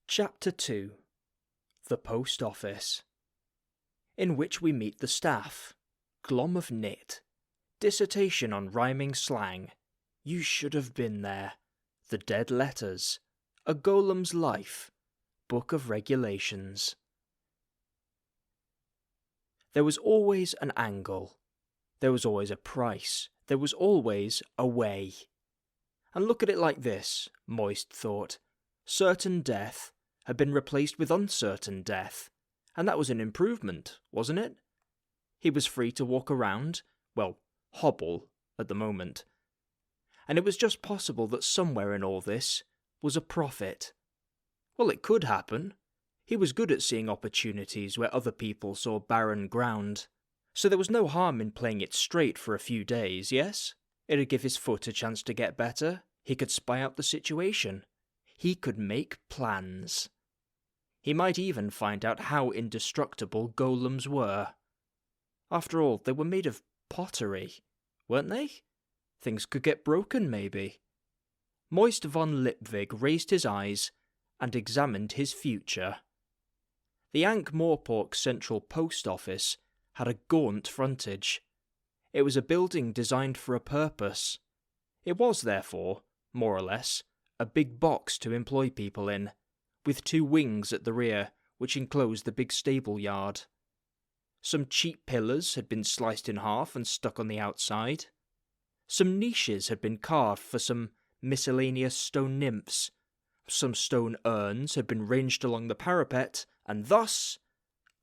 Chapter 2. The Post Office, in which we meet the staff. Glom of Knit. Dissertation on rhyming slang. You should have been there. The dead letters. A golem's life. Book of regulations. There was always an angle. There was always a price. There was always a way. And look at it like this, Moist thought. Certain death had been replaced with uncertain death, and that was an improvement, wasn't it? He was free to walk around, well, hobble at the moment. And it was just possible that somewhere in all this was a profit. Well, it could happen. He was good at seeing opportunities where other people saw barren ground. So there was no harm in playing it straight for a few days, yes? It'd give his foot a chance to get better. He could spy out the situation. He could make plans. He might even find out how indestructible golems were. After all, they were made of pottery, weren't they? Things could get broken, maybe. Moist von Lipwig raised his eyes and examined his future. The Ankh-Morpork Central Post Office had a gaunt frontage. It was a building designed for a purpose. It was, therefore, more or less, a big box to employ people in, with two wings at the rear which enclosed the big stable yard. Some cheap pillars had been sliced in half and stuck on the outside. Some niches had been carved for some miscellaneous stone nymphs. Some stone urns had been ranged along the parapet, and thus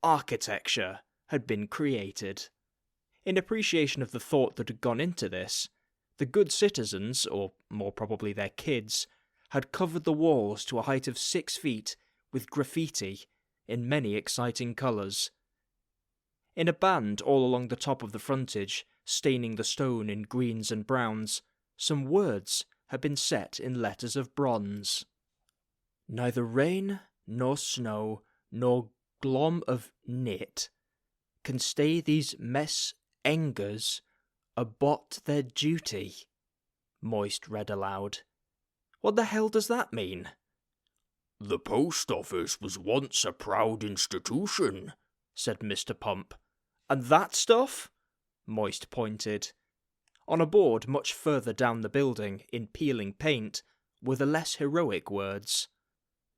architecture had been created. In appreciation of the thought that had gone into this, the good citizens, or more probably their kids, had covered the walls to a height of 6 feet with graffiti in many exciting colours. In a band all along the top of the frontage, staining the stone in greens and browns, some words had been set in letters of bronze. Neither rain, nor snow, nor glom of knit can stay these mess-engers abot their duty, Moist read aloud. What the hell does that mean? The post office was once a proud institution, said Mr. Pump. And that stuff? Moist pointed. On a board much further down the building, in peeling paint, were the less heroic words.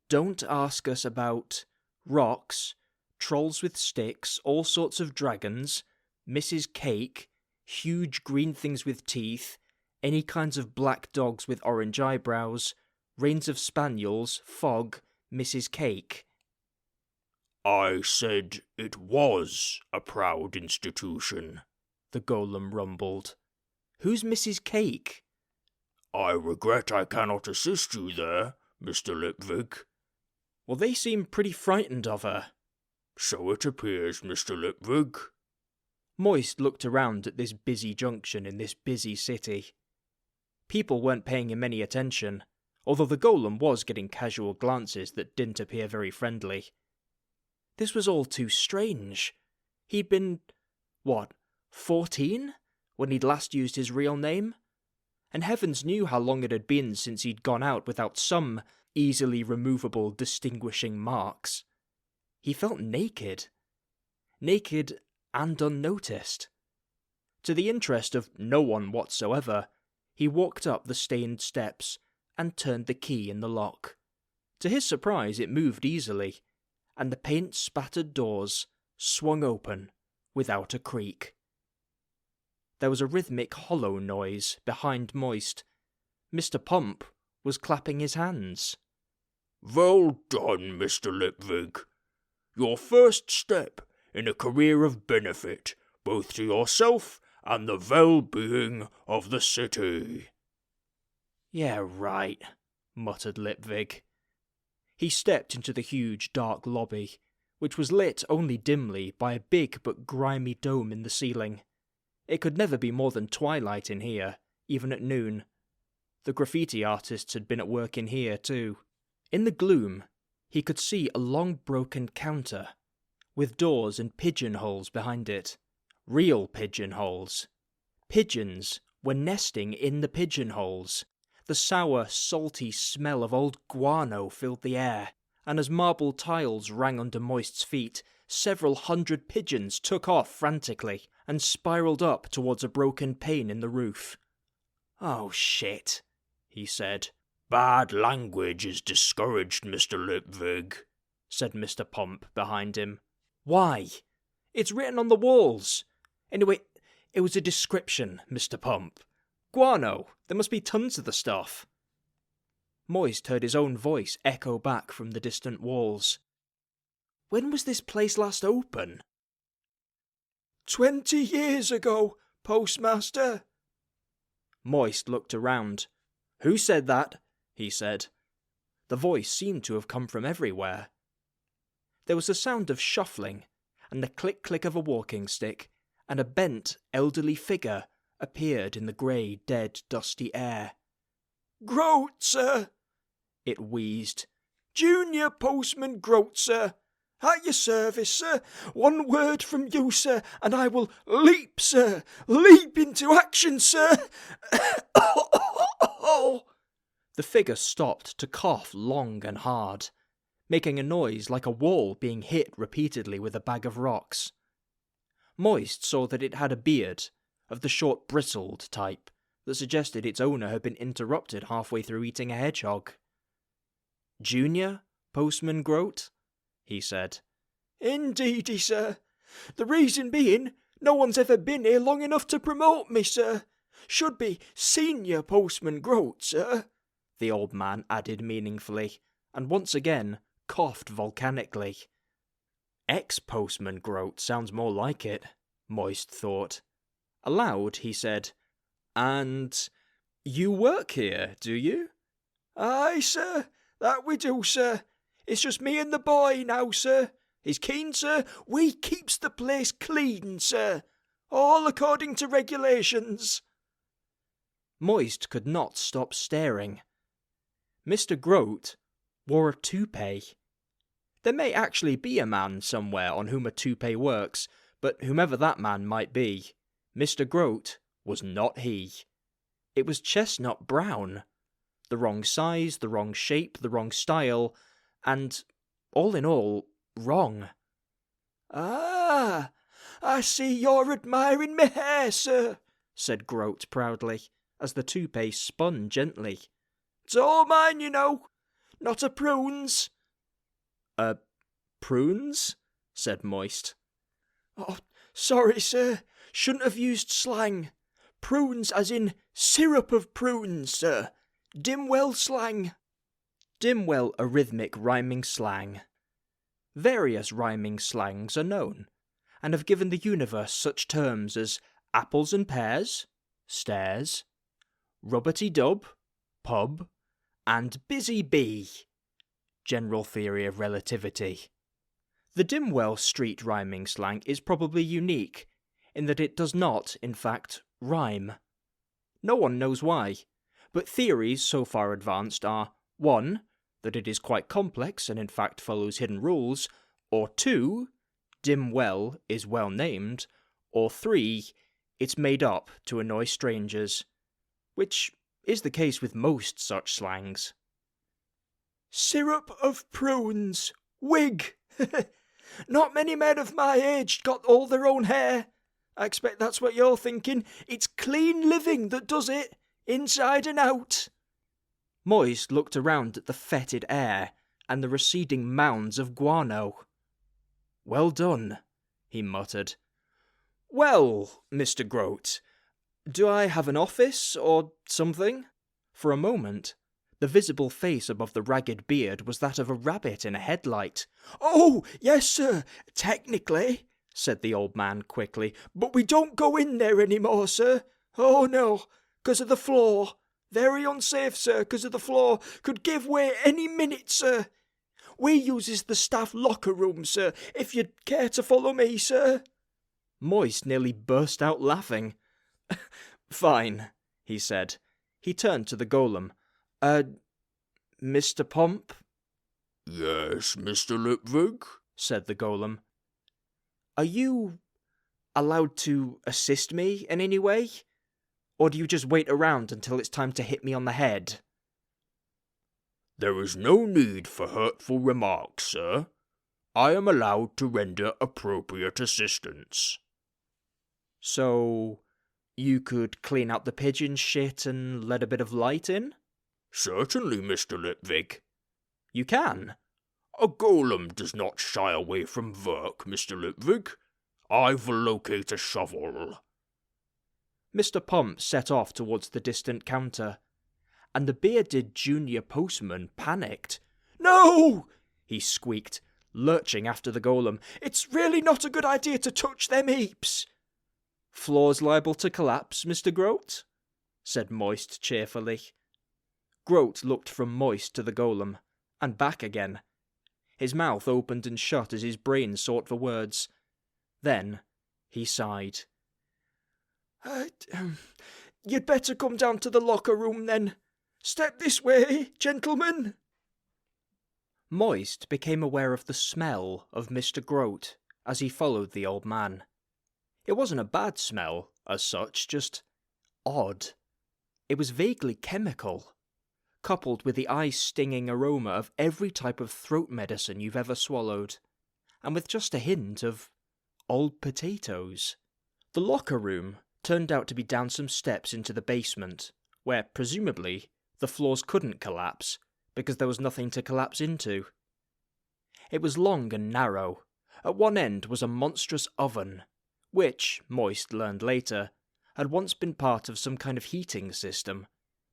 Don't ask us about rocks, trolls with sticks, all sorts of dragons, Mrs. Cake, huge green things with teeth, any kinds of black dogs with orange eyebrows, reins of spaniels, fog, Mrs. Cake. I said it was a proud institution, the golem rumbled. Who's Mrs. Cake? I regret I cannot assist you there, Mr. Lipwig. Well, they seem pretty frightened of her. So it appears, Mr. Lipwig. Moist looked around at this busy junction in this busy city. People weren't paying him any attention, although the golem was getting casual glances that didn't appear very friendly. This was all too strange. He'd been, 14? When he'd last used his real name? And heavens knew how long it had been since he'd gone out without some easily removable distinguishing marks. He felt naked. Naked and unnoticed. To the interest of no one whatsoever, he walked up the stained steps and turned the key in the lock. To his surprise, it moved easily, and the paint-spattered doors swung open without a creak. There was a rhythmic hollow noise behind Moist. Mr. Pump was clapping his hands. Well done, Mr. Lipwig. Your first step in a career of benefit, both to yourself and the well-being of the city. Yeah, right, muttered Lipwig. He stepped into the huge dark lobby, which was lit only dimly by a big but grimy dome in the ceiling. It could never be more than twilight in here, even at noon. The graffiti artists had been at work in here too. In the gloom, he could see a long broken counter, with doors and pigeonholes behind it. Real pigeonholes. Pigeons were nesting in the pigeonholes. The sour, salty smell of old guano filled the air, and as marble tiles rang under Moist's feet, several hundred pigeons took off frantically and spiralled up towards a broken pane in the roof. "Oh, shit," he said. "Bad language is discouraged, Mr. Lipvig," said Mr. Pump behind him. "Why? It's written on the walls. Anyway, it was a description, Mr. Pump. Guano, there must be tons of the stuff." Moist heard his own voice echo back from the distant walls. "When was this place last open?" 20 years ago, Postmaster." Moist looked around. "Who said that?" he said. The voice seemed to have come from everywhere. There was a sound of shuffling, and the click-click of a walking stick, and a bent, elderly figure appeared in the grey, dead, dusty air. "Groat, sir," it wheezed. "Junior Postman Groat, sir. At your service, sir. One word from you, sir, and I will leap, sir. Leap into action, sir." The figure stopped to cough long and hard, making a noise like a wall being hit repeatedly with a bag of rocks. Moist saw that it had a beard, of the short bristled type, that suggested its owner had been interrupted halfway through eating a hedgehog. "Junior, Postman Groat?" he said. "Indeedy, sir. The reason being, no one's ever been here long enough to promote me, sir. Should be Senior Postman Groat, sir," the old man added meaningfully, and once again coughed volcanically. Ex-Postman Groat sounds more like it, Moist thought. Aloud, he said, "And you work here, do you?" "Aye, sir, that we do, sir. It's just me and the boy now, sir. He's keen, sir. We keeps the place clean, sir. All according to regulations." Moist could not stop staring. Mr. Groat wore a toupee. There may actually be a man somewhere on whom a toupee works, but whomever that man might be, Mr. Groat was not he. It was chestnut brown. The wrong size, the wrong shape, the wrong style, and, all in all, wrong. "Ah, I see you're admiring me hair, sir," said Groat proudly, as the toupee spun gently. "It's all mine, you know. Not a prune's." Prunes?" said Moist. "Oh, sorry, sir. Shouldn't have used slang. Prunes as in syrup of prunes, sir. Dimwell slang." Dimwell a rhythmic rhyming slang. Various rhyming slangs are known, and have given the universe such terms as apples and pears, stairs, rubberty-dub, pub, and busy bee. General theory of relativity. The Dimwell Street rhyming slang is probably unique, in that it does not, in fact, rhyme. No one knows why, but theories so far advanced are 1. That it is quite complex and in fact follows hidden rules, or 2. Dimwell is well named, or 3. It's made up to annoy strangers, which is the case with most such slangs. "Syrup of prunes. Wig. Not many men of my age got all their own hair. I expect that's what you're thinking. It's clean living that does it, inside and out." Moist looked around at the fetid air and the receding mounds of guano. "Well done," he muttered. "Well, Mr. Groat, do I have an office or something?" For a moment, the visible face above the ragged beard was that of a rabbit in a headlight. "Oh, yes, sir, technically," said the old man quickly, "but we don't go in there any more, sir. Oh, no, 'cause of the floor. Very unsafe, sir, 'cause of the floor. Could give way any minute, sir. We uses the staff locker room, sir, if you'd care to follow me, sir." Moist nearly burst out laughing. "Fine," he said. He turned to the golem. Mr. Pump?" "Yes, Mr. Lipvig?" said the golem. "Are you allowed to assist me in any way? Or do you just wait around until it's time to hit me on the head?" There is no need for hurtful remarks, sir. I am allowed to render appropriate assistance. So, you could clean out the pigeon shit and let a bit of light in? Certainly, Mr. Lipvig. You can? A golem does not shy away from work, Mr. Lipvig. I will locate a shovel. Mr. Pump set off towards the distant counter, and the bearded junior postman panicked. No! He squeaked, lurching after the golem. It's really not a good idea to touch them heaps. Floor's liable to collapse, Mr. Groat? Said Moist cheerfully. Groat looked from Moist to the golem, and back again. His mouth opened and shut as his brain sought for words. Then he sighed. You'd better come down to the locker room then. Step this way, gentlemen. Moist became aware of the smell of Mr. Groat as he followed the old man. It wasn't a bad smell, as such, just odd. It was vaguely chemical, coupled with the eye-stinging aroma of every type of throat medicine you've ever swallowed, and with just a hint of old potatoes. The locker room turned out to be down some steps into the basement, where, presumably, the floors couldn't collapse, because there was nothing to collapse into. It was long and narrow. At one end was a monstrous oven, which, Moist learned later, had once been part of some kind of heating system,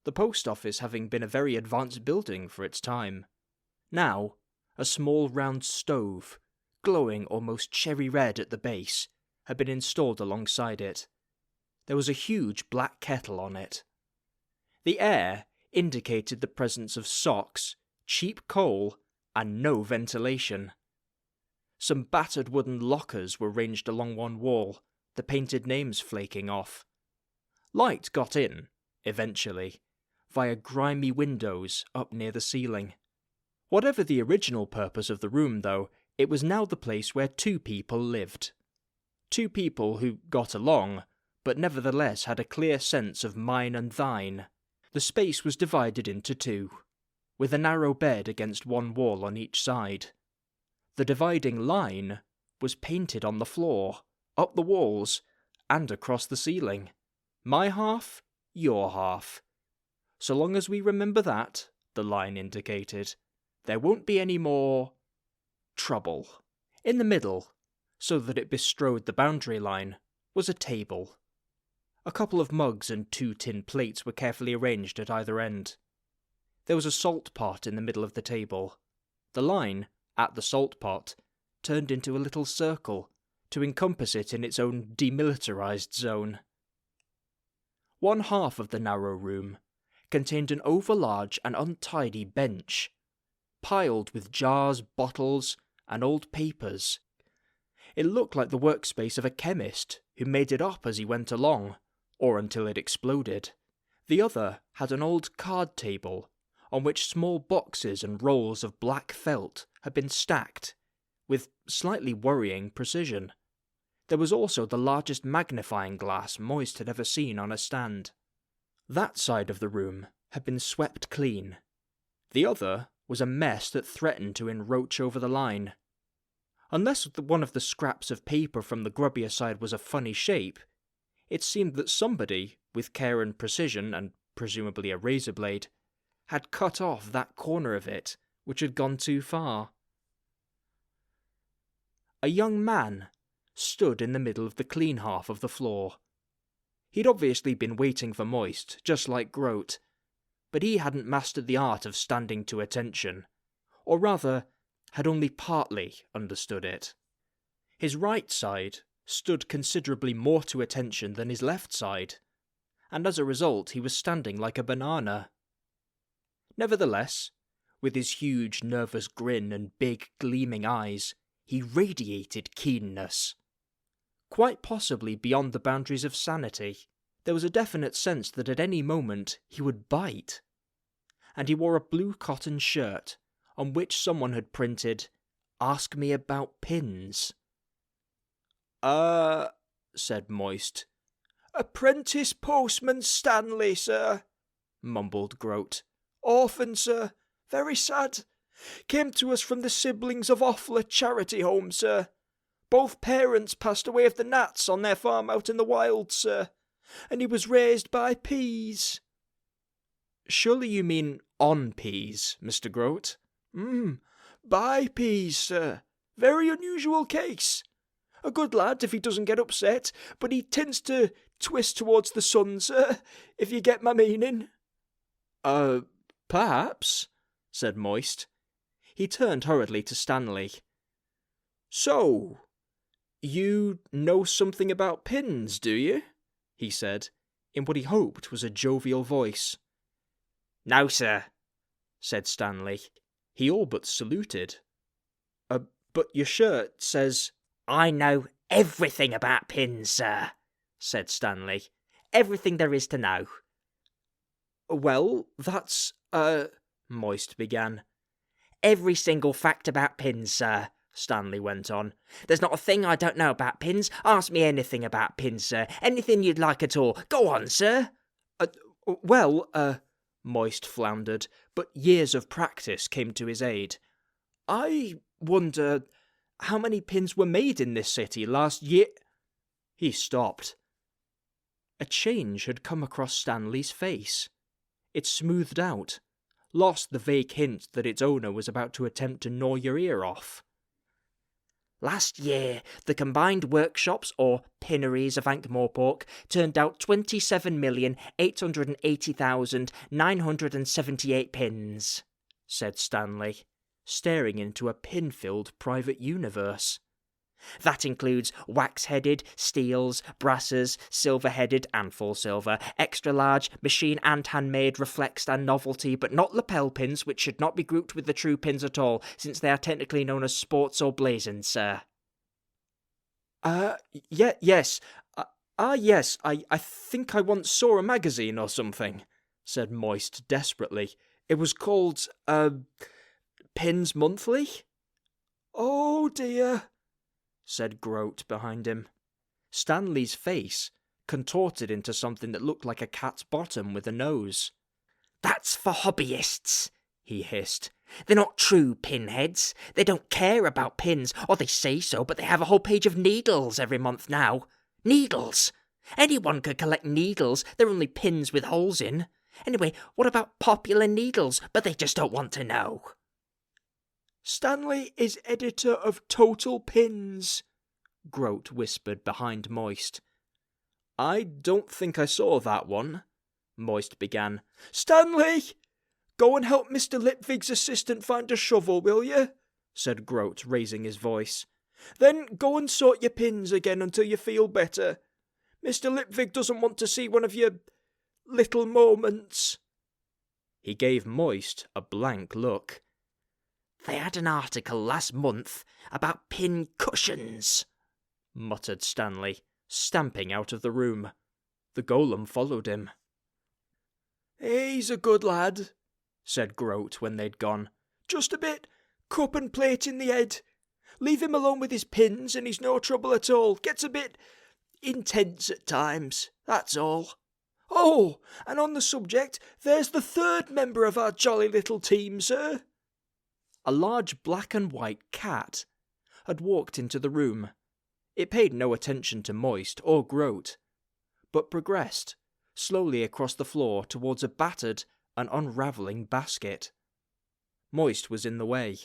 the post office having been a very advanced building for its time. Now, a small round stove, glowing almost cherry red at the base, had been installed alongside it. There was a huge black kettle on it. The air indicated the presence of socks, cheap coal, and no ventilation. Some battered wooden lockers were ranged along one wall, the painted names flaking off. Light got in, eventually, via grimy windows up near the ceiling. Whatever the original purpose of the room, though, it was now the place where two people lived. Two people who got along, but nevertheless had a clear sense of mine and thine. The space was divided into two, with a narrow bed against one wall on each side. The dividing line was painted on the floor, up the walls, and across the ceiling. My half, your half. So long as we remember that, the line indicated, there won't be any more trouble. In the middle, so that it bestrode the boundary line, was a table. A couple of mugs and 2 tin plates were carefully arranged at either end. There was a salt pot in the middle of the table. The line, at the salt pot, turned into a little circle to encompass it in its own demilitarized zone. One half of the narrow room contained an overlarge and untidy bench, piled with jars, bottles, and old papers. It looked like the workspace of a chemist who made it up as he went along, or until it exploded. The other had an old card table, on which small boxes and rolls of black felt had been stacked, with slightly worrying precision. There was also the largest magnifying glass Moist had ever seen on a stand. That side of the room had been swept clean. The other was a mess that threatened to encroach over the line. Unless one of the scraps of paper from the grubbier side was a funny shape, it seemed that somebody, with care and precision, and presumably a razor blade, had cut off that corner of it, which had gone too far. A young man stood in the middle of the clean half of the floor. He'd obviously been waiting for Moist, just like Groat, but he hadn't mastered the art of standing to attention, or rather, had only partly understood it. His right side stood considerably more to attention than his left side, and as a result he was standing like a banana. Nevertheless, with his huge nervous grin and big gleaming eyes, he radiated keenness. Quite possibly beyond the boundaries of sanity, there was a definite sense that at any moment he would bite. And he wore a blue cotton shirt, on which someone had printed, "Ask me about pins." Said Moist. "Apprentice Postman Stanley, sir," mumbled Groat. "Orphan, sir. Very sad. Came to us from the siblings of Offler Charity Home, sir. Both parents passed away of the gnats on their farm out in the wilds, sir. And he was raised by peas. Surely you mean on peas, Mr. Groat? By peas, sir. Very unusual case. A good lad if he doesn't get upset, but he tends to twist towards the sun, sir, if you get my meaning. Perhaps, said Moist. He turned hurriedly to Stanley. So, you know something about pins, do you? He said, in what he hoped was a jovial voice. No, sir, said Stanley. He all but saluted. But your shirt says... I know everything about pins, sir, said Stanley. Everything there is to know. Well, that's, Moist began. Every single fact about pins, sir, Stanley went on. There's not a thing I don't know about pins. Ask me anything about pins, sir. Anything you'd like at all. Go on, sir. Moist floundered, but years of practice came to his aid. I wonder how many pins were made in this city last year. He stopped. A change had come across Stanley's face. It smoothed out, lost the vague hint that its owner was about to attempt to gnaw your ear off. Last year, the combined workshops, or pinneries of Ankh-Morpork, turned out 27,880,978 pins, said Stanley, staring into a pin-filled private universe. That includes wax-headed, steels, brasses, silver-headed and full silver, extra-large, machine and handmade, reflexed and novelty, but not lapel pins, which should not be grouped with the true pins at all, since they are technically known as sports or blazons, sir. Yes. Yes, I think I once saw a magazine or something, said Moist desperately. It was called, Pins Monthly? Oh, dear, said Groat behind him. Stanley's face contorted into something that looked like a cat's bottom with a nose. That's for hobbyists, he hissed. They're not true pinheads. They don't care about pins, or they say so, but they have a whole page of needles every month now. Needles! Anyone could collect needles. They're only pins with holes in. Anyway, what about popular needles? But they just don't want to know. Stanley is editor of Total Pins, Groat whispered behind Moist. I don't think I saw that one, Moist began. Stanley! Go and help Mr. Lipvig's assistant find a shovel, will you? Said Groat, raising his voice. Then go and sort your pins again until you feel better. Mr. Lipvig doesn't want to see one of your little moments. He gave Moist a blank look. They had an article last month about pin cushions, muttered Stanley, stamping out of the room. The golem followed him. He's a good lad, said Groat when they'd gone. Just a bit cup and plate in the head. Leave him alone with his pins and he's no trouble at all. Gets a bit intense at times, that's all. Oh, and on the subject, there's the third member of our jolly little team, sir. A large black and white cat had walked into the room. It paid no attention to Moist or Groat, but progressed slowly across the floor towards a battered and unravelling basket. Moist was in the way.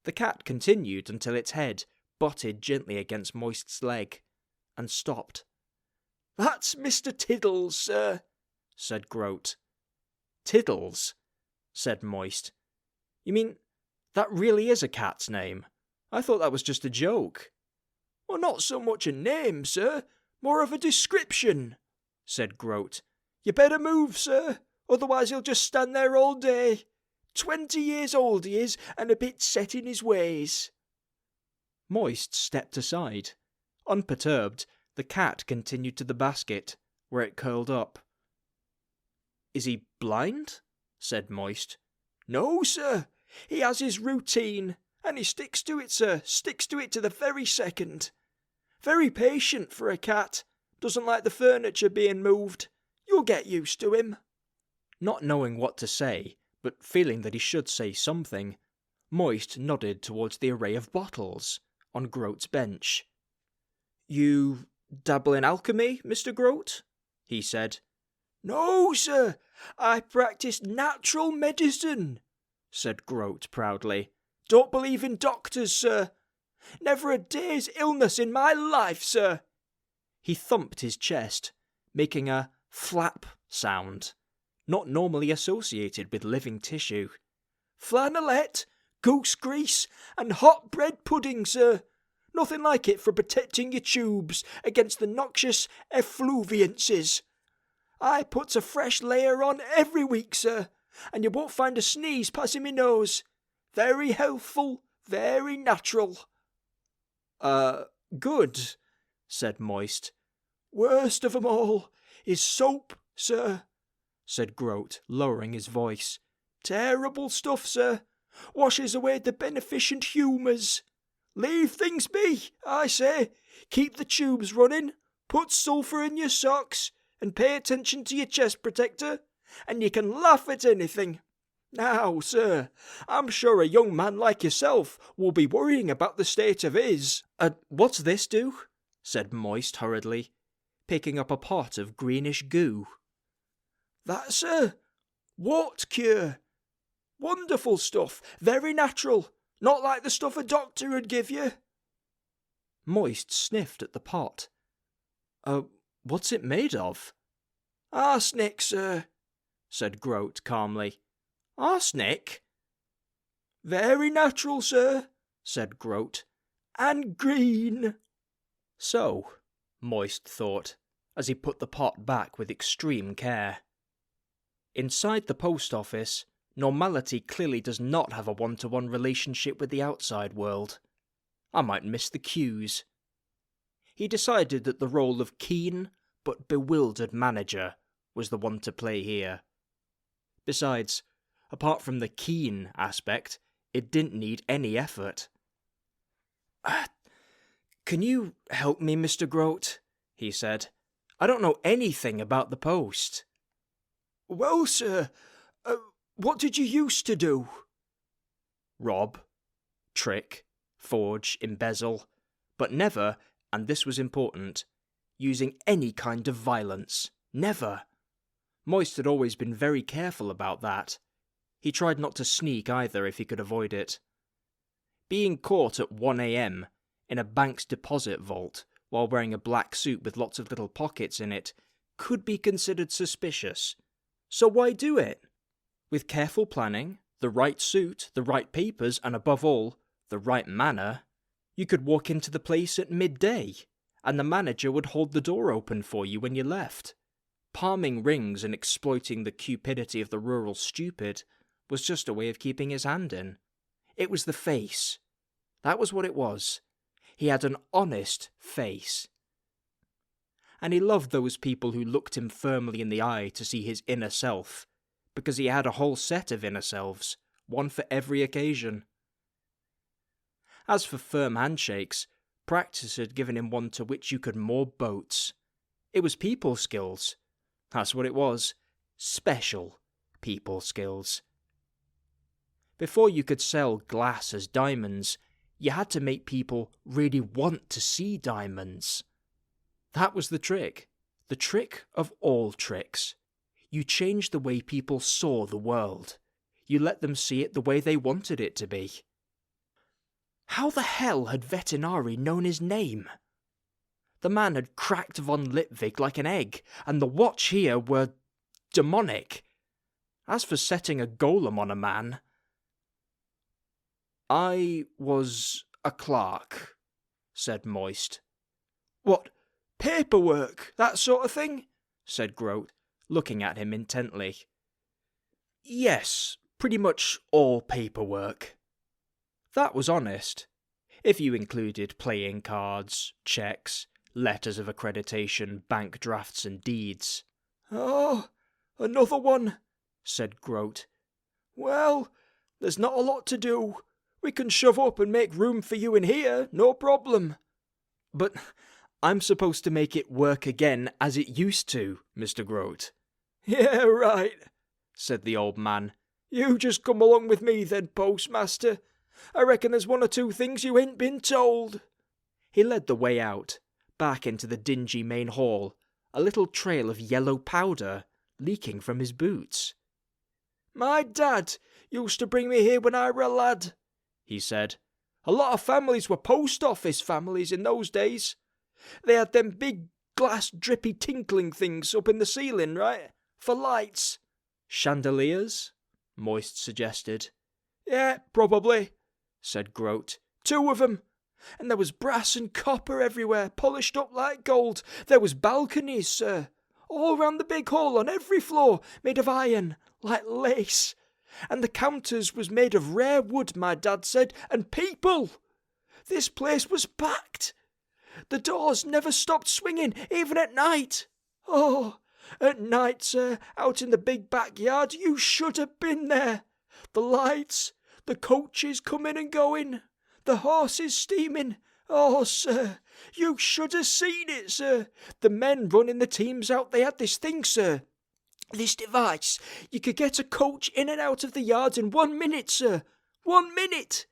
The cat continued until its head butted gently against Moist's leg, and stopped. That's Mr. Tiddles, sir, said Groat. Tiddles, said Moist. You mean that really is a cat's name? I thought that was just a joke. Well, not so much a name, sir, more of a description, said Groat. You better move, sir, otherwise he'll just stand there all day. 20 years old he is, and a bit set in his ways. Moist stepped aside. Unperturbed, the cat continued to the basket, where it curled up. Is he blind? Said Moist. No, sir. He has his routine, and he sticks to it, sir. Sticks to it to the very second. Very patient for a cat. Doesn't like the furniture being moved. You'll get used to him. Not knowing what to say, but feeling that he should say something, Moist nodded towards the array of bottles on Groat's bench. "You dabble in alchemy, Mr. Groat?" he said. "No, sir, I practice natural medicine," said Groat proudly. "Don't believe in doctors, sir. Never a day's illness in my life, sir." He thumped his chest, making a flap sound, not normally associated with living tissue. "Flannelette, goose grease, and hot bread pudding, sir. Nothing like it for protecting your tubes against the noxious effluviances. I puts a fresh layer on every week, sir, and you won't find a sneeze passing me nose. Very healthful, very natural." Good, said Moist. "Worst of 'em all is soap, sir," said Groat, lowering his voice. "Terrible stuff, sir. Washes away the beneficent humours. Leave things be, I say. Keep the tubes running, put sulphur in your socks, and pay attention to your chest protector, and you can laugh at anything. Now, sir, I'm sure a young man like yourself will be worrying about the state of his." What's this do?" said Moist hurriedly, picking up a pot of greenish goo. "That, sir, wart cure. Wonderful stuff, very natural, not like the stuff a doctor would give you." Moist sniffed at the pot. What's it made of?" "Arsenic, sir," said Groat calmly. "Arsenic?" "Very natural, sir," said Groat, "and green." So, Moist thought, as he put the pot back with extreme care. Inside the post office, normality clearly does not have a one-to-one relationship with the outside world. I might miss the cues. He decided that the role of keen but bewildered manager was the one to play here. Besides, apart from the keen aspect, it didn't need any effort. "Can you help me, Mr. Groat?" he said. "I don't know anything about the post." "Well, sir, what did you used to do?" Rob, trick, forge, embezzle, but never, and this was important, using any kind of violence. Never. Moist had always been very careful about that. He tried not to sneak either if he could avoid it. Being caught at 1 a.m. in a bank's deposit vault while wearing a black suit with lots of little pockets in it could be considered suspicious. So why do it? With careful planning, the right suit, the right papers, and above all, the right manner, you could walk into the place at midday, and the manager would hold the door open for you when you left. Palming rings and exploiting the cupidity of the rural stupid was just a way of keeping his hand in. It was the face. That was what it was. He had an honest face. And he loved those people who looked him firmly in the eye to see his inner self, because he had a whole set of inner selves, one for every occasion. As for firm handshakes, practice had given him one to which you could moor boats. It was people skills. That's what it was. Special people skills. Before you could sell glass as diamonds, you had to make people really want to see diamonds. That was the trick of all tricks. You changed the way people saw the world. You let them see it the way they wanted it to be. How the hell had Vetinari known his name? The man had cracked von Litvig like an egg, and the watch here were demonic. As for setting a golem on a man... "I was a clerk," said Moist. "What, paperwork, that sort of thing?" said Groat, looking at him intently. "Yes, pretty much all paperwork." That was honest, if you included playing cards, checks, letters of accreditation, bank drafts and deeds. "Oh, another one," said Groat. "Well, there's not a lot to do. We can shove up and make room for you in here, no problem." "But I'm supposed to make it work again as it used to, Mr. Groat." "Yeah, right," said the old man, You just come along with me then, postmaster. I reckon there's one or two things you ain't been told. He led the way out, back into the dingy main hall, a little trail of yellow powder leaking from his boots. My dad used to bring me here when I were a lad, he said. A lot of families were post office families in those days. They had them big glass drippy tinkling things up in the ceiling, right? For lights. Chandeliers? Moist suggested. Yeah, probably, said Grote. 2 of them. And there was brass and copper everywhere, polished up like gold. There was balconies, sir, all round the big hall on every floor, made of iron, like lace. And the counters was made of rare wood, my dad said, and people. This place was packed. The doors never stopped swinging, even at night. Oh, at night, sir, out in the big backyard, you should have been there. The lights, the coaches coming and going, the horses steaming. Oh, sir, you should have seen it, sir. The men running the teams out, they had this thing, sir. This device. You could get a coach in and out of the yards in 1 minute, sir. 1 minute.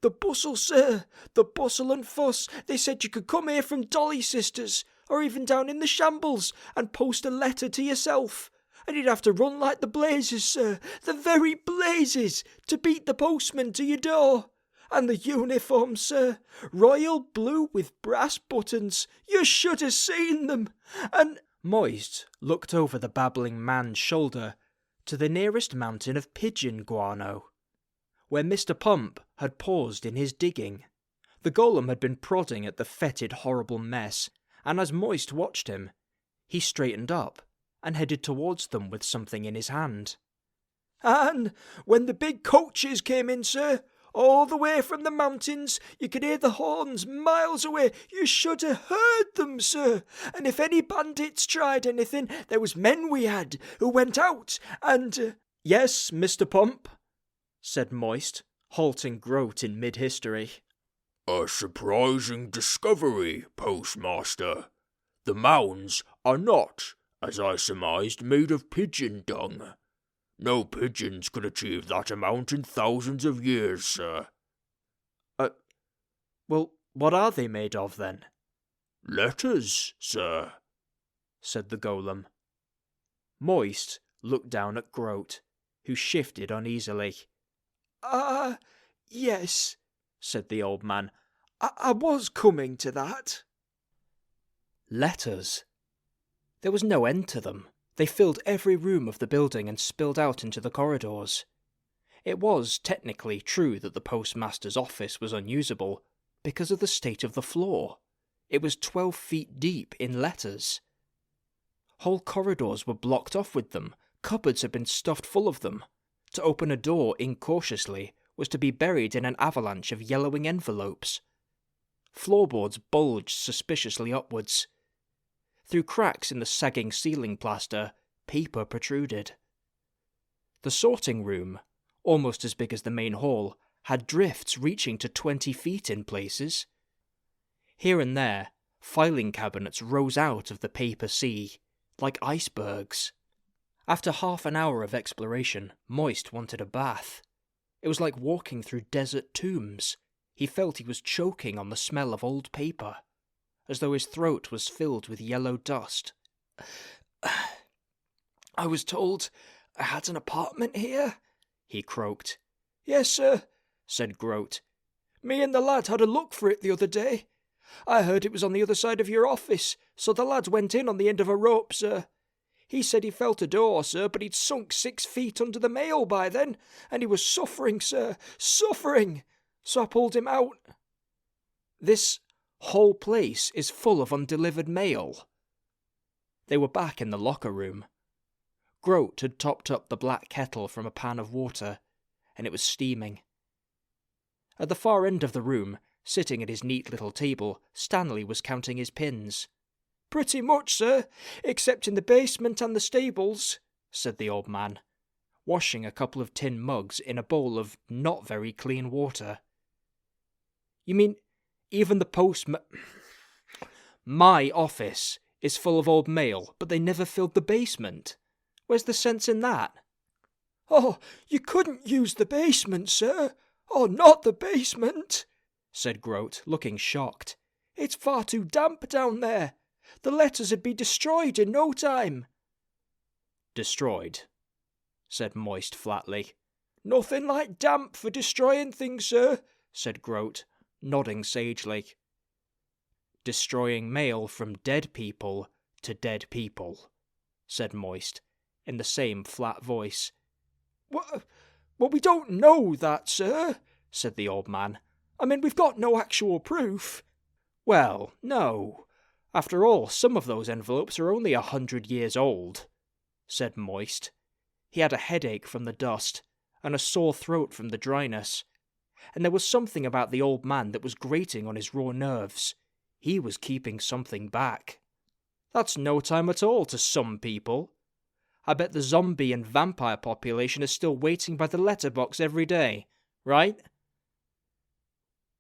The bustle, sir. The bustle and fuss. They said you could come here from Dolly Sisters, or even down in the shambles, and post a letter to yourself. And you'd have to run like the blazes, sir. The very blazes, to beat the postman to your door. And the uniforms, sir. Royal blue with brass buttons. You should have seen them. And Moist looked over the babbling man's shoulder to the nearest mountain of pigeon guano, where Mr. Pump had paused in his digging. The golem had been prodding at the fetid, horrible mess, and as Moist watched him, he straightened up and headed towards them with something in his hand. And when the big coaches came in, sir, all the way from the mountains, you could hear the horns miles away. You should have heard them, sir. And if any bandits tried anything, there was men we had who went out and... Yes, Mr. Pump, said Moist, halting Grote in mid-history. A surprising discovery, postmaster. The mounds are not, as I surmised, made of pigeon dung. No pigeons could achieve that amount in thousands of years, sir. Well, what are they made of, then? Letters, sir, said the golem. Moist looked down at Grote, who shifted uneasily. Yes, said the old man. I was coming to that. Letters. There was no end to them. They filled every room of the building and spilled out into the corridors. It was technically true that the postmaster's office was unusable because of the state of the floor. It was 12 feet deep in letters. Whole corridors were blocked off with them. Cupboards had been stuffed full of them. To open a door incautiously was to be buried in an avalanche of yellowing envelopes. Floorboards bulged suspiciously upwards. Through cracks in the sagging ceiling plaster, paper protruded. The sorting room, almost as big as the main hall, had drifts reaching to 20 feet in places. Here and there, filing cabinets rose out of the paper sea, like icebergs. After half an hour of exploration, Moist wanted a bath. It was like walking through desert tombs. He felt he was choking on the smell of old paper, as though his throat was filled with yellow dust. I was told I had an apartment here, he croaked. Yes, sir, said Grote. Me and the lad had a look for it the other day. I heard it was on the other side of your office, so the lad went in on the end of a rope, sir. He said he felt a door, sir, but he'd sunk 6 feet under the mail by then, and he was suffering, sir, suffering. So I pulled him out. This whole place is full of undelivered mail. They were back in the locker room. Grote had topped up the black kettle from a pan of water, and it was steaming. At the far end of the room, sitting at his neat little table, Stanley was counting his pins. Pretty much, sir, except in the basement and the stables, said the old man, washing a couple of tin mugs in a bowl of not very clean water. You mean, even the postman... My office is full of old mail, but they never filled the basement. Where's the sense in that? "Oh, you couldn't use the basement, sir. Oh, not the basement," said Groat, looking shocked. "It's far too damp down there. The letters would be destroyed in no time." "Destroyed?" said Moist flatly. "Nothing like damp for destroying things, sir," said Groat, nodding sagely. "Destroying mail from dead people to dead people," said Moist, in the same flat voice. Well, we don't know that, sir," said the old man. "I mean, we've got no actual proof." "Well, no. After all, some of those envelopes are only 100 years old," said Moist. He had a headache from the dust, and a sore throat from the dryness. And there was something about the old man that was grating on his raw nerves. He was keeping something back. "That's no time at all to some people. I bet the zombie and vampire population is still waiting by the letterbox every day, right?"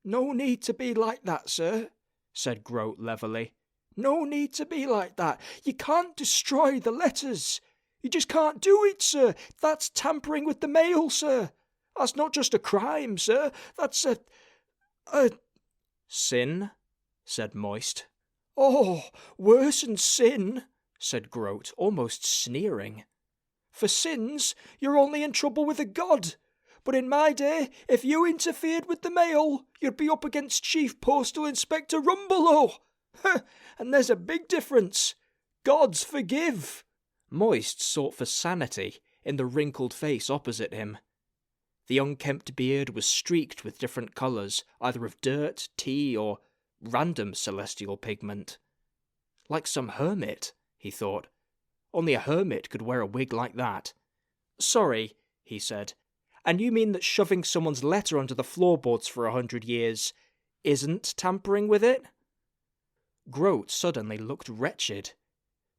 "No need to be like that, sir," said Groat levelly. "No need to be like that. You can't destroy the letters. You just can't do it, sir. That's tampering with the mail, sir. That's not just a crime, sir. That's a... "Sin?" said Moist. Oh, worse than sin," said Groat, almost sneering. "For sins, you're only in trouble with a god. But in my day, if you interfered with the mail, you'd be up against Chief Postal Inspector Rumbelow. And there's a big difference. Gods forgive." Moist sought for sanity in the wrinkled face opposite him. The unkempt beard was streaked with different colours, either of dirt, tea, or random celestial pigment. Like some hermit, he thought. Only a hermit could wear a wig like that. "Sorry," he said. "And you mean that shoving someone's letter onto the floorboards for 100 years isn't tampering with it?" Groat suddenly looked wretched.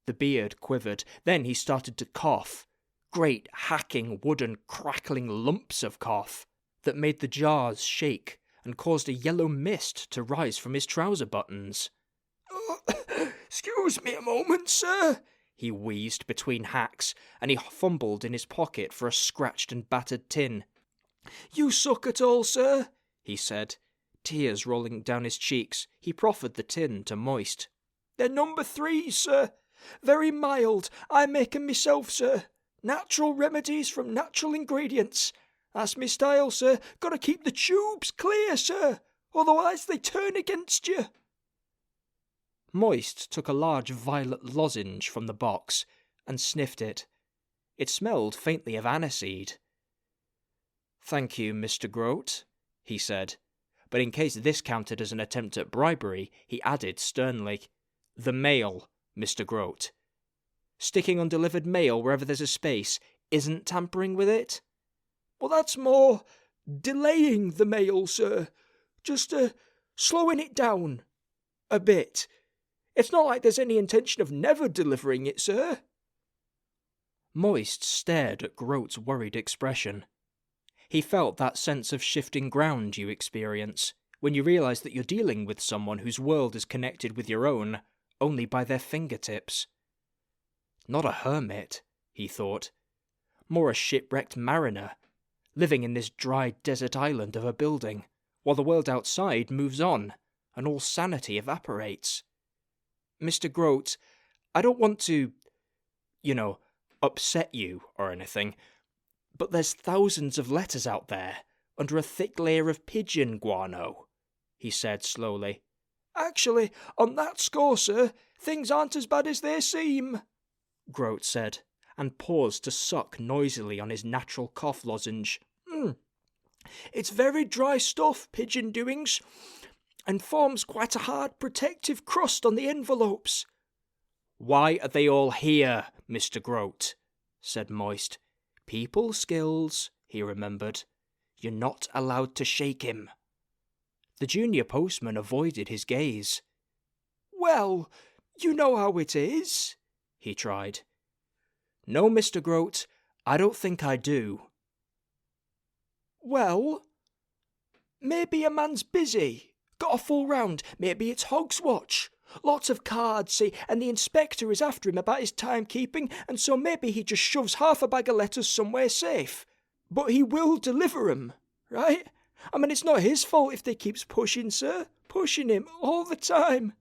The beard quivered, then he started to cough. Great, hacking, wooden, crackling lumps of cough that made the jars shake and caused a yellow mist to rise from his trouser buttons. "Excuse me a moment, sir," he wheezed between hacks, and he fumbled in his pocket for a scratched and battered tin. "You suck at all, sir," he said. Tears rolling down his cheeks, he proffered the tin to Moist. "They're number 3, sir. Very mild. I make 'em myself, sir. Natural remedies from natural ingredients. That's me style, sir. Gotta keep the tubes clear, sir. Otherwise they turn against you." Moist took a large violet lozenge from the box and sniffed it. It smelled faintly of aniseed. "Thank you, Mr. Groat," he said, but in case this counted as an attempt at bribery, he added sternly, "The mail, Mr. Groat. Sticking undelivered mail wherever there's a space isn't tampering with it?" "Well, that's more delaying the mail, sir. Just slowing it down a bit. It's not like there's any intention of never delivering it, sir." Moist stared at Groat's worried expression. He felt that sense of shifting ground you experience when you realise that you're dealing with someone whose world is connected with your own only by their fingertips. Not a hermit, he thought. More a shipwrecked mariner, living in this dry desert island of a building, while the world outside moves on, and all sanity evaporates. "Mr. Groat, I don't want to, upset you or anything, but there's thousands of letters out there under a thick layer of pigeon guano," he said slowly. "Actually, on that score, sir, things aren't as bad as they seem," Groat said, and paused to suck noisily on his natural cough lozenge. "It's very dry stuff, pigeon doings, and forms quite a hard protective crust on the envelopes." "Why are they all here, Mr. Groat?" said Moist. "People skills," he remembered. "You're not allowed to shake him." The junior postman avoided his gaze. "Well, you know how it is," he tried. "No, Mr. Groat, I don't think I do." "Well, maybe a man's busy, got a full round, maybe it's Hog's Watch, Lots of cards, see, and the inspector is after him about his timekeeping, and so maybe he just shoves half a bag of letters somewhere safe. But he will deliver 'em, right? I mean, it's not his fault if they keeps pushing, sir. Pushing him all the time.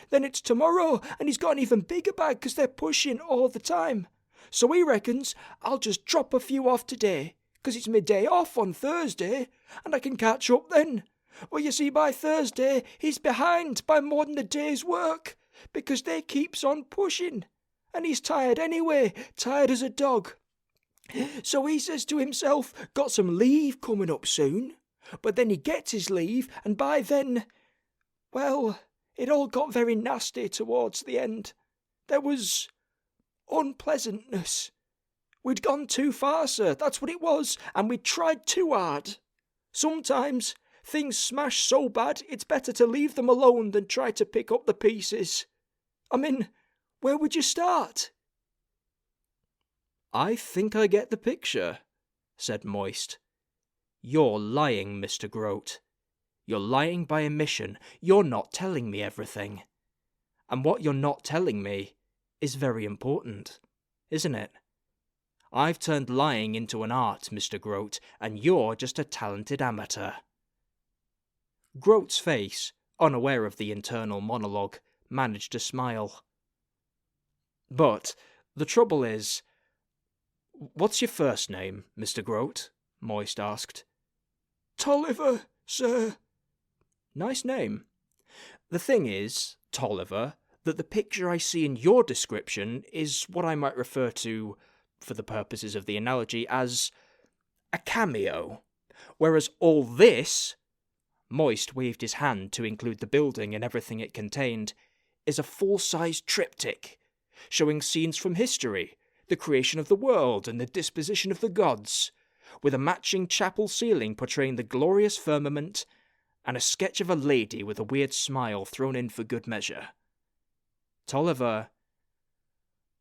Then it's tomorrow, and he's got an even bigger bag because they're pushing all the time. So he reckons I'll just drop a few off today, because it's my day off on Thursday, and I can catch up then. Well, you see, by Thursday, he's behind by more than a day's work, because they keeps on pushing. And he's tired anyway, tired as a dog. So he says to himself, got some leave coming up soon. But then he gets his leave, and by then, well, it all got very nasty towards the end. There was unpleasantness. We'd gone too far, sir, that's what it was, and we'd tried too hard. Sometimes things smash so bad it's better to leave them alone than try to pick up the pieces. I mean, where would you start? I think I get the picture, said Moist. You're lying, Mr. Grote. You're lying by omission. You're not telling me everything. And what you're not telling me is very important, isn't it? I've turned lying into an art, Mr. Grote, and you're just a talented amateur. Grote's face, unaware of the internal monologue, managed to smile. But the trouble is... What's your first name, Mr. Grote? Moist asked. Tolliver, sir. Nice name. The thing is, Tolliver, that the picture I see in your description is what I might refer to, for the purposes of the analogy, as a cameo, whereas all this, Moist waved his hand to include the building and everything it contained, is a full-size triptych, showing scenes from history, the creation of the world and the disposition of the gods, with a matching chapel ceiling portraying the glorious firmament, and a sketch of a lady with a weird smile thrown in for good measure. Tolliver,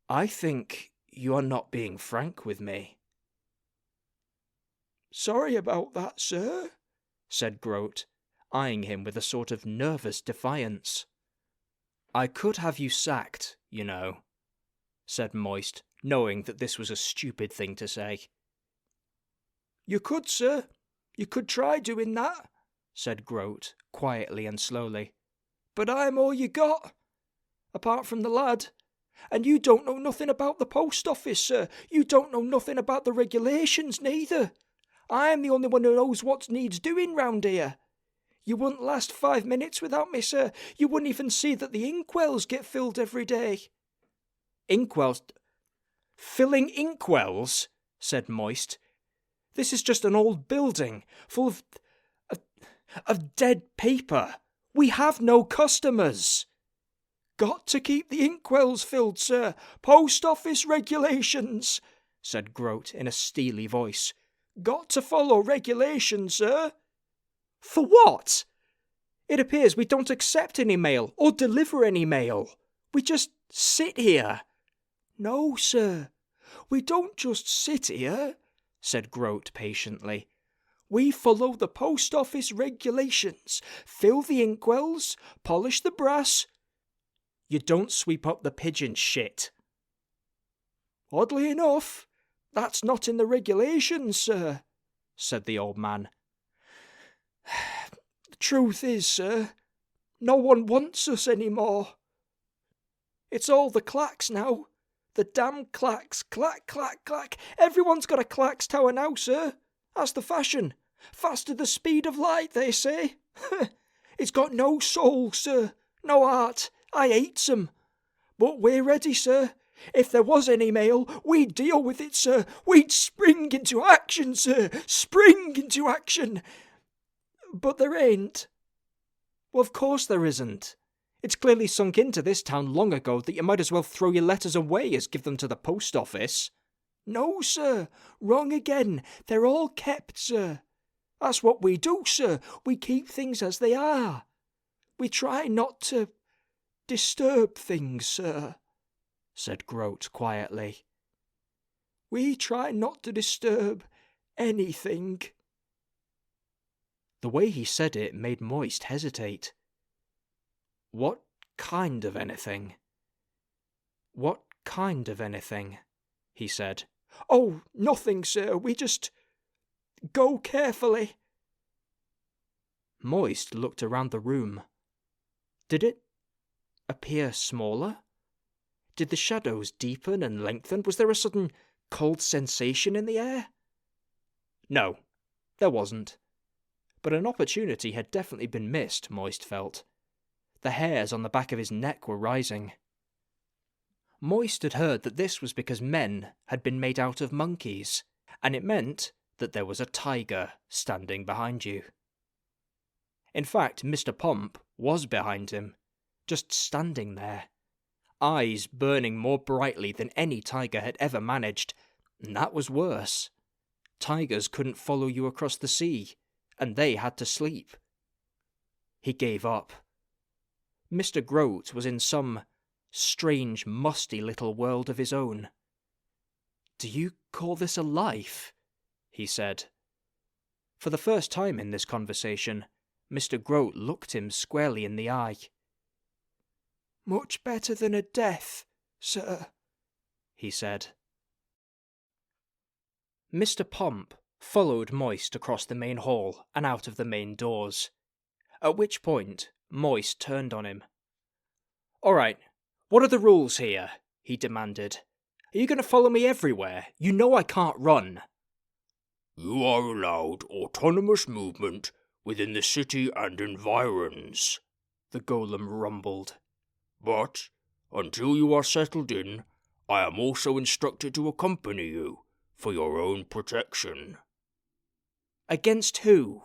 I think you are not being frank with me. Sorry about that, sir, said Grote, eyeing him with a sort of nervous defiance. I could have you sacked, you know, said Moist, knowing that this was a stupid thing to say. You could, sir. You could try doing that, said Grote, quietly and slowly. But I'm all you got, apart from the lad. And you don't know nothing about the post office, sir. You don't know nothing about the regulations, neither. I'm the only one who knows what needs doing round here. You wouldn't last 5 minutes without me, sir. You wouldn't even see that the inkwells get filled every day. Inkwells? Filling inkwells? Said Moist. This is just an old building, full of dead paper. We have no customers. Got to keep the inkwells filled, sir. Post office regulations, said Grote in a steely voice. Got to follow regulations, sir. For what? It appears we don't accept any mail or deliver any mail. We just sit here. No, sir. We don't just sit here, said Grote patiently. We follow the post office regulations. Fill the inkwells, polish the brass. You don't sweep up the pigeon shit. Oddly enough, that's not in the regulations, sir, said the old man. The truth is, sir, no one wants us any more. It's all the clacks now. The damn clacks. Clack, clack, clack. Everyone's got a clacks tower now, sir. That's the fashion. Faster the speed of light, they say. It's got no soul, sir. No heart. I hates 'em. But we're ready, sir. If there was any mail, we'd deal with it, sir. We'd spring into action, sir. Spring into action. But there ain't. Well, of course there isn't. It's clearly sunk into this town long ago that you might as well throw your letters away as give them to the post office. No, sir. Wrong again. They're all kept, sir. That's what we do, sir. We keep things as they are. We try not to disturb things, sir, said Grote quietly. We try not to disturb anything. The way he said it made Moist hesitate. What kind of anything." "What kind of anything?" he said. "Oh, nothing, sir. We just go carefully." Moist looked around the room. Did it appear smaller? Did the shadows deepen and lengthen? Was there a sudden cold sensation in the air? No, there wasn't. But an opportunity had definitely been missed, Moist felt. The hairs on the back of his neck were rising. Moist had heard that this was because men had been made out of monkeys, and it meant that there was a tiger standing behind you. In fact, Mr. Pomp was behind him, just standing there, eyes burning more brightly than any tiger had ever managed, and that was worse. Tigers couldn't follow you across the sea, and they had to sleep. He gave up. Mr. Groat was in some strange, musty little world of his own. "Do you call this a life?" he said. For the first time in this conversation, Mr. Groat looked him squarely in the eye. "Much better than a death, sir," he said. Mr. Pomp followed Moist across the main hall and out of the main doors, at which point Moist turned on him. "All right, what are the rules here?" he demanded. "Are you going to follow me everywhere? You know I can't run." "You are allowed autonomous movement within the city and environs," the golem rumbled. "But, until you are settled in, I am also instructed to accompany you, for your own protection." Against who?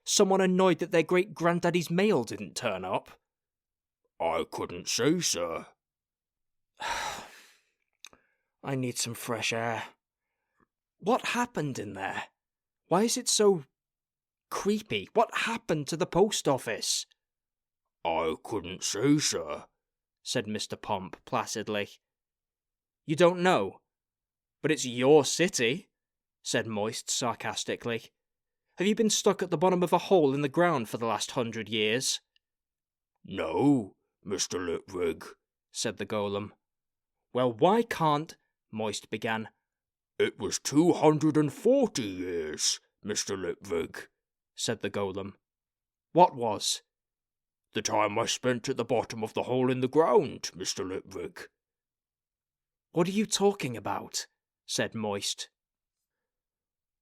Someone annoyed that their great-granddaddy's mail didn't turn up? "I couldn't say, sir." I need some fresh air. What happened in there? Why is it so creepy? What happened to the post office? "I couldn't say, sir," said Mr. Pomp placidly. "You don't know? But it's your city," said Moist sarcastically. "Have you been stuck at the bottom of a hole in the ground for the last 100 years? "No, Mr. Lipwig," said the golem. "Well, why can't—" Moist began. "It was 240 years, Mr. Lipwig," said the golem. "What was?" "The time I spent at the bottom of the hole in the ground, Mr. Lipwig." "What are you talking about?" said Moist.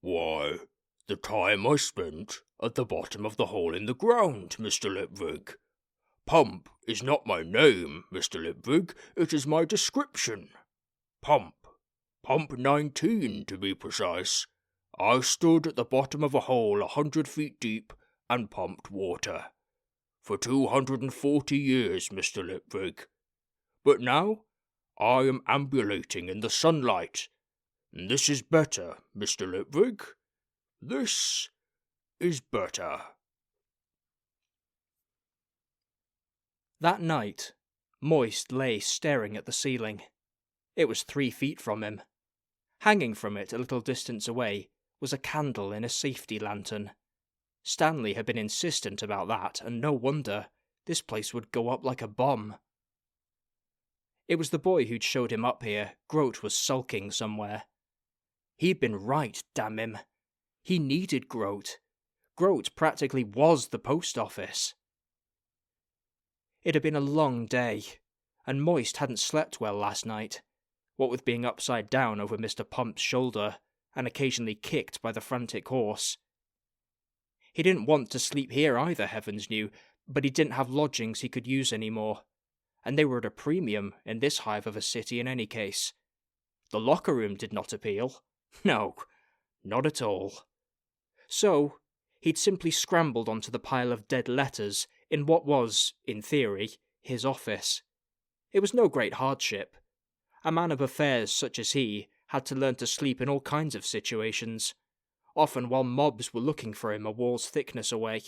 "Why, the time I spent at the bottom of the hole in the ground, Mr. Lipwig. Pump is not my name, Mr. Lipwig, it is my description. Pump 19 to be precise. I stood at the bottom of a hole 100 feet deep and pumped water. For 240 years, Mr. Lipwig. But now I am ambulating in the sunlight. And this is better, Mr. Lipwig. This is better." That night, Moist lay staring at the ceiling. It was 3 feet from him. Hanging from it a little distance away was a candle in a safety lantern. Stanley had been insistent about that, and no wonder. This place would go up like a bomb. It was the boy who'd showed him up here. Groat was sulking somewhere. He'd been right, damn him. He needed Groat. Groat practically was the post office. It had been a long day, and Moist hadn't slept well last night, what with being upside down over Mr. Pump's shoulder and occasionally kicked by the frantic horse. He didn't want to sleep here either, heavens knew, but he didn't have lodgings he could use anymore, and they were at a premium in this hive of a city in any case. The locker room did not appeal. No, not at all. So, he'd simply scrambled onto the pile of dead letters in what was, in theory, his office. It was no great hardship. A man of affairs such as he had to learn to sleep in all kinds of situations, often while mobs were looking for him a wall's thickness away.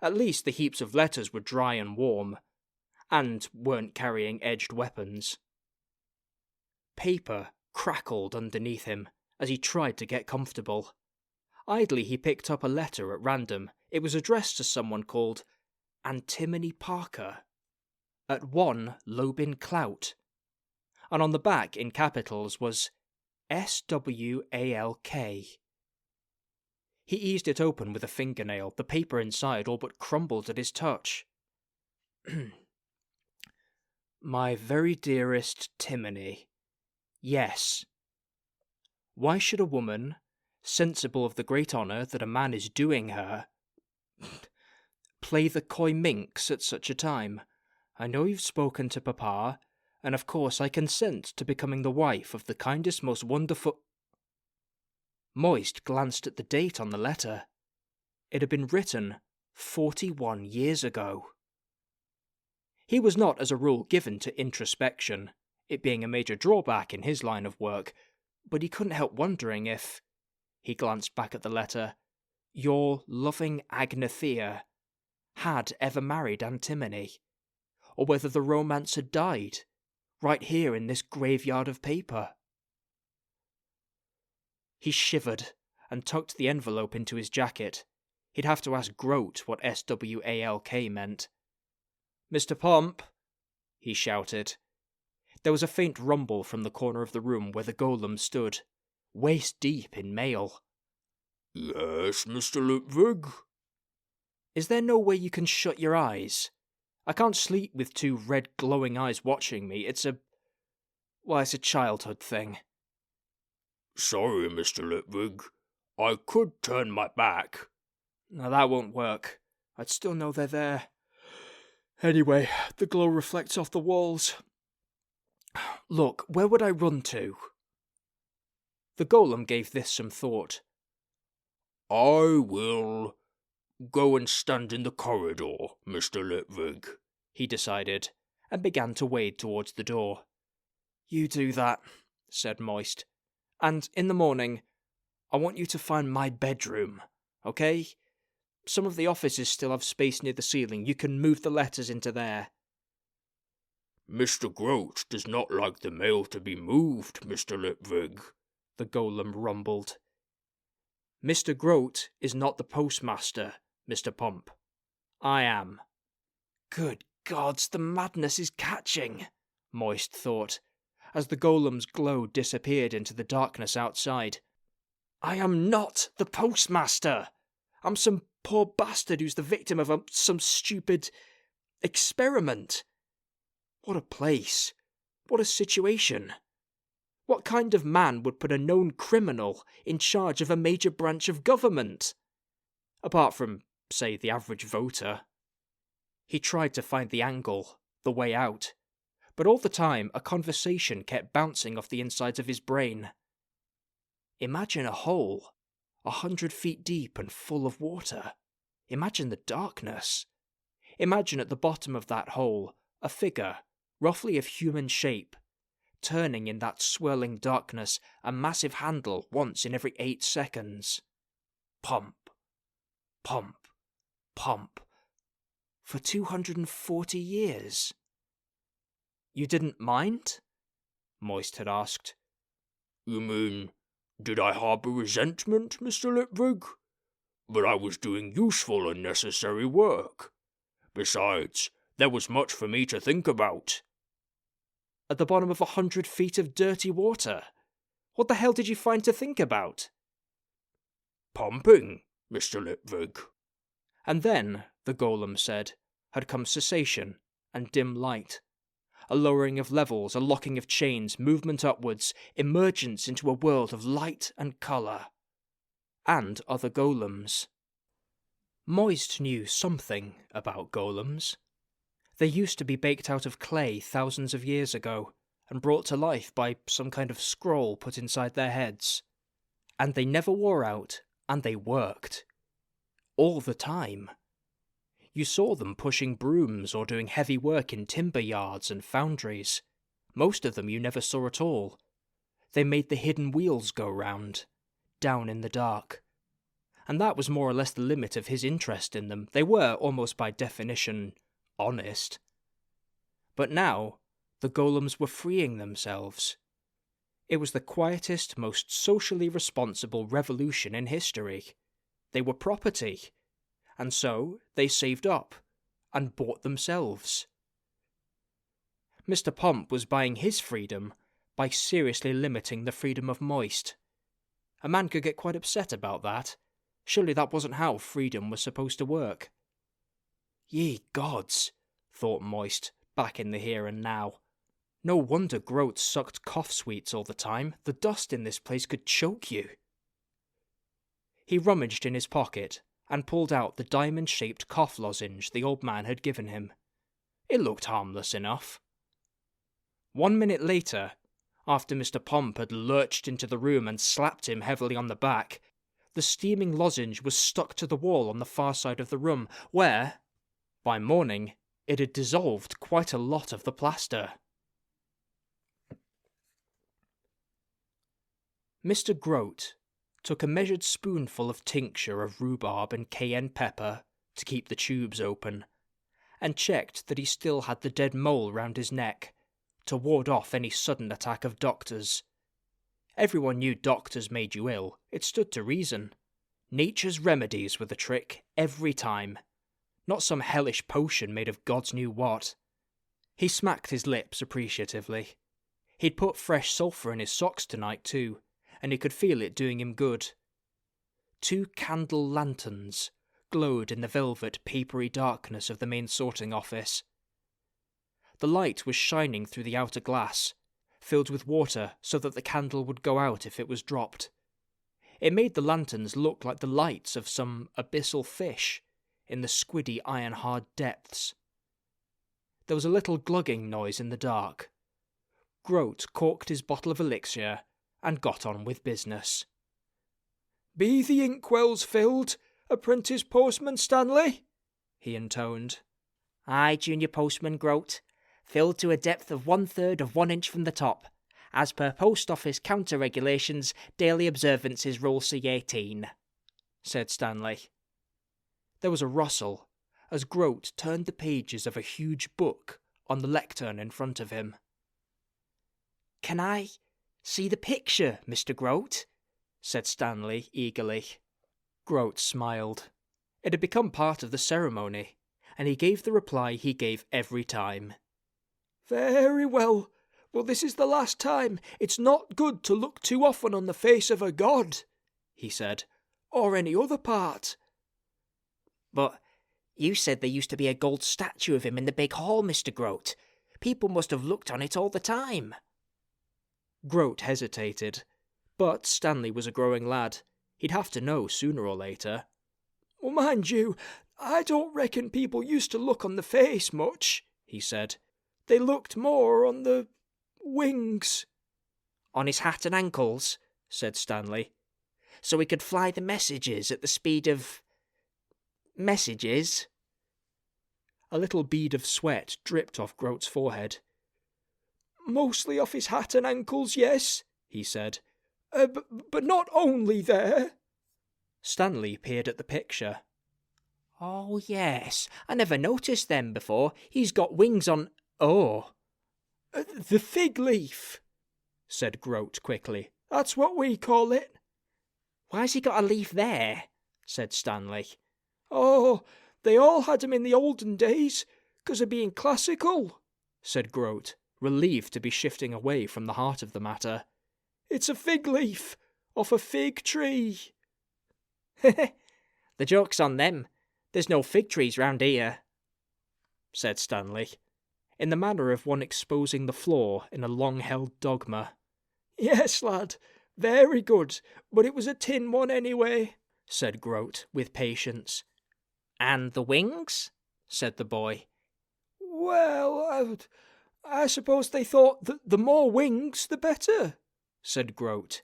At least the heaps of letters were dry and warm, and weren't carrying edged weapons. Paper crackled underneath him as he tried to get comfortable. Idly he picked up a letter at random. It was addressed to someone called Antimony Parker. at 1 Lobin Clout, and on the back in capitals was SWALK. He eased it open with a fingernail. The paper inside all but crumbled at his touch. My very dearest Timony, yes. Why should a woman, sensible of the great honour that a man is doing her, play the coy minx at such a time? I know you've spoken to Papa, and of course I consent to becoming the wife of the kindest, most wonderful... Moist glanced at the date on the letter. It had been written 41 years ago. He was not, as a rule, given to introspection, it being a major drawback in his line of work, but he couldn't help wondering if, he glanced back at the letter, your loving Agnathea had ever married Antimony, or whether the romance had died, right here in this graveyard of paper. He shivered and tucked the envelope into his jacket. He'd have to ask Grote what SWALK meant. Mr. Pump, he shouted. There was a faint rumble from the corner of the room where the golem stood, waist deep in mail. Yes, Mr. Lipvig? Is there no way you can shut your eyes? I can't sleep with 2 red glowing eyes watching me. It's a childhood thing. Sorry, Mr. Lipvig. I could turn my back. No, that won't work. I'd still know they're there. Anyway, the glow reflects off the walls. Look, where would I run to? The golem gave this some thought. I will go and stand in the corridor, Mr. Lipvig, he decided, and began to wade towards the door. You do that, said Moist. And in the morning, I want you to find my bedroom, okay? Some of the offices still have space near the ceiling. You can move the letters into there. Mr. Grote does not like the mail to be moved, Mr. Lipvig, the golem rumbled. Mr. Grote is not the postmaster, Mr. Pump. I am. Good gods, the madness is catching, Moist thought, as the golem's glow disappeared into the darkness outside. I am not the postmaster. I'm some poor bastard who's the victim of some stupid experiment. What a place. What a situation. What kind of man would put a known criminal in charge of a major branch of government? Apart from, say, the average voter. He tried to find the angle, the way out, but all the time a conversation kept bouncing off the insides of his brain. Imagine a hole, 100 feet deep and full of water. Imagine the darkness. Imagine at the bottom of that hole a figure, roughly of human shape, turning in that swirling darkness a massive handle once in every 8 seconds. Pump, pump, pump. For 240 years. You didn't mind? Moist had asked. You mean, did I harbour resentment, Mr. Lipvig? But I was doing useful and necessary work. Besides, there was much for me to think about. At the bottom of 100 feet of dirty water? What the hell did you find to think about? Pumping, Mr. Lipvig. And then, the golem said, had come cessation and dim light. A lowering of levels, a locking of chains, movement upwards, emergence into a world of light and colour. And other golems. Moist knew something about golems. They used to be baked out of clay thousands of years ago, and brought to life by some kind of scroll put inside their heads. And they never wore out, and they worked. All the time. You saw them pushing brooms or doing heavy work in timber yards and foundries. Most of them you never saw at all. They made the hidden wheels go round, down in the dark. And that was more or less the limit of his interest in them. They were, almost by definition, honest. But now, the golems were freeing themselves. It was the quietest, most socially responsible revolution in history. They were property. And so they saved up, and bought themselves. Mr. Pomp was buying his freedom by seriously limiting the freedom of Moist. A man could get quite upset about that. Surely that wasn't how freedom was supposed to work. Ye gods, thought Moist, back in the here and now. No wonder Groat sucked cough sweets all the time. The dust in this place could choke you. He rummaged in his pocket and pulled out the diamond-shaped cough lozenge the old man had given him. It looked harmless enough. 1 minute later, after Mr. Pomp had lurched into the room and slapped him heavily on the back, the steaming lozenge was stuck to the wall on the far side of the room, where, by morning, it had dissolved quite a lot of the plaster. Mr. Groat took a measured spoonful of tincture of rhubarb and cayenne pepper to keep the tubes open, and checked that he still had the dead mole round his neck, to ward off any sudden attack of doctors. Everyone knew doctors made you ill, it stood to reason. Nature's remedies were the trick, every time. Not some hellish potion made of God's knew what. He smacked his lips appreciatively. He'd put fresh sulphur in his socks tonight too, and he could feel it doing him good. 2 candle lanterns glowed in the velvet, papery darkness of the main sorting office. The light was shining through the outer glass, filled with water so that the candle would go out if it was dropped. It made the lanterns look like the lights of some abyssal fish in the squiddy iron-hard depths. There was a little glugging noise in the dark. Groat corked his bottle of elixir and got on with business. "Be the inkwells filled, apprentice postman Stanley?" he intoned. "Aye, junior postman Groat. Filled to a depth of 1/3 of 1 inch from the top. As per post office counter regulations, daily observances rule C18, said Stanley. There was a rustle as Groat turned the pages of a huge book on the lectern in front of him. "Can I see the picture, Mr. Groat?" said Stanley eagerly. Groat smiled. It had become part of the ceremony, and he gave the reply he gave every time. "Very well, but this is the last time. It's not good to look too often on the face of a god," he said, "or any other part." "But you said there used to be a gold statue of him in the big hall, Mr. Groat. People must have looked on it all the time." Groat hesitated, but Stanley was a growing lad. He'd have to know sooner or later. "Well, mind you, I don't reckon people used to look on the face much," he said. "They looked more on the wings." "On his hat and ankles," said Stanley. "So he could fly the messages at the speed of messages." A little bead of sweat dripped off Groat's forehead. "Mostly off his hat and ankles, yes," he said. But not only there." Stanley peered at the picture. "Oh, yes, I never noticed them before. He's got wings on... Oh." "The fig leaf," said Groat quickly. "That's what we call it." "Why's he got a leaf there?" said Stanley. "Oh, they all had 'em in the olden days, 'cause of being classical," said Groat, relieved to be shifting away from the heart of the matter. "It's a fig leaf, off a fig tree." "The joke's on them. There's no fig trees round here," said Stanley, in the manner of one exposing the flaw in a long-held dogma. "Yes, lad, very good, but it was a tin one anyway," said Groat, with patience. "And the wings?" said the boy. "Well, I suppose they thought that the more wings, the better," said Groat.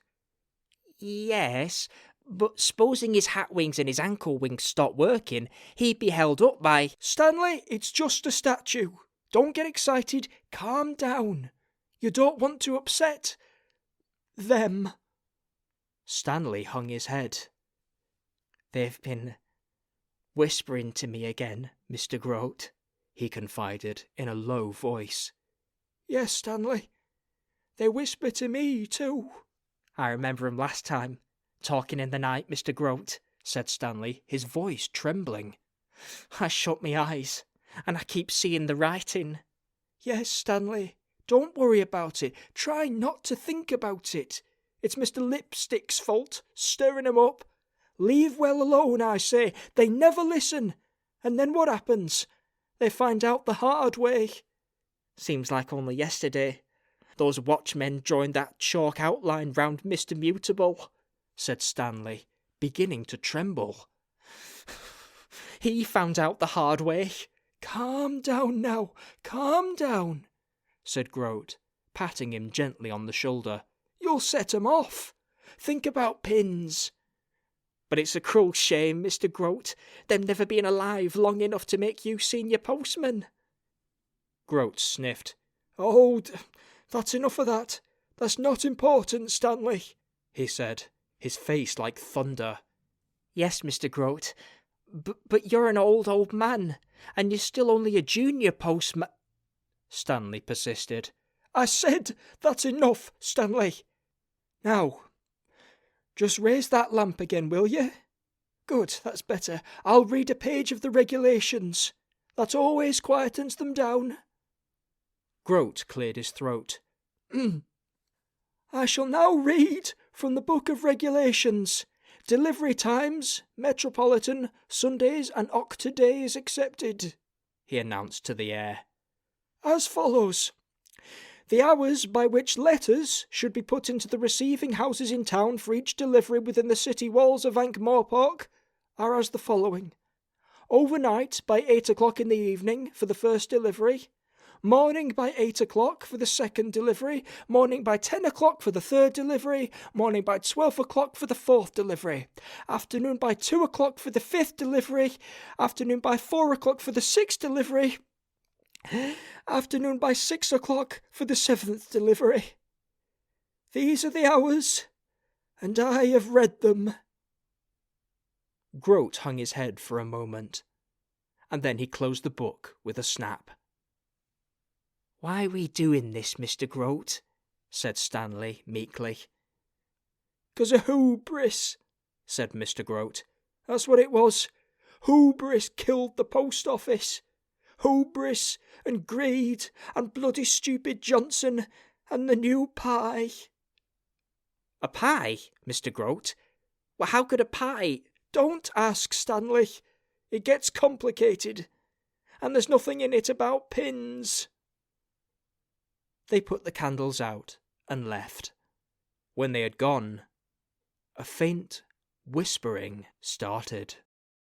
"Yes, but supposing his hat wings and his ankle wings stopped working, he'd be held up by..." "Stanley, it's just a statue. Don't get excited. Calm down. You don't want to upset them." Stanley hung his head. "They've been whispering to me again, Mr. Groat," he confided in a low voice. "Yes, Stanley. They whisper to me too." "I remember 'em last time, talking in the night, Mr. Groat," said Stanley, his voice trembling. "I shut my eyes, and I keep seeing the writing. Yes, Stanley. Don't worry about it. Try not to think about it. It's Mr. Lipstick's fault, stirring 'em up. Leave well alone, I say. They never listen. And then what happens? They find out the hard way. Seems like only yesterday those watchmen joined that chalk outline round Mr. Mutable, said Stanley, beginning to tremble. He found out the hard way. Calm down now, calm down, said Grote, patting him gently on the shoulder. You'll set 'em off. Think about pins. But it's a cruel shame, Mr. Grote, them never being alive long enough to make you senior postman. Grote sniffed. Oh, that's enough of that. That's not important, Stanley, he said, his face like thunder. Yes, Mr. Grote, but you're an old man, and you're still only a junior postman, Stanley persisted. I said that's enough, Stanley. Now, just raise that lamp again, will you? Good, that's better. I'll read a page of the regulations. That always quietens them down. Grote cleared his throat. I shall now read from the Book of Regulations. Delivery times, Metropolitan, Sundays and Octa-days excepted, he announced to the air. As follows. The hours by which letters should be put into the receiving houses in town for each delivery within the city walls of Ankh-Morpork are as the following. Overnight by 8 o'clock in the evening for the first delivery. Morning by 8 o'clock for the second delivery. Morning by 10 o'clock for the third delivery. Morning by 12 o'clock for the fourth delivery. Afternoon by 2 o'clock for the fifth delivery. Afternoon by 4 o'clock for the sixth delivery. Afternoon by 6 o'clock for the seventh delivery. These are the hours, and I have read them. Grote hung his head for a moment, and then he closed the book with a snap. Why are we doing this, Mr. Grote? said Stanley meekly. 'Cause of hubris, said Mr. Grote. That's what it was. Hubris killed the post office. Hubris and greed and bloody stupid Johnson and the new pie. A pie, Mr. Grote? Well, how could a pie... Don't ask, Stanley. It gets complicated. And there's nothing in it about pins. They put the candles out and left. When they had gone, a faint whispering started.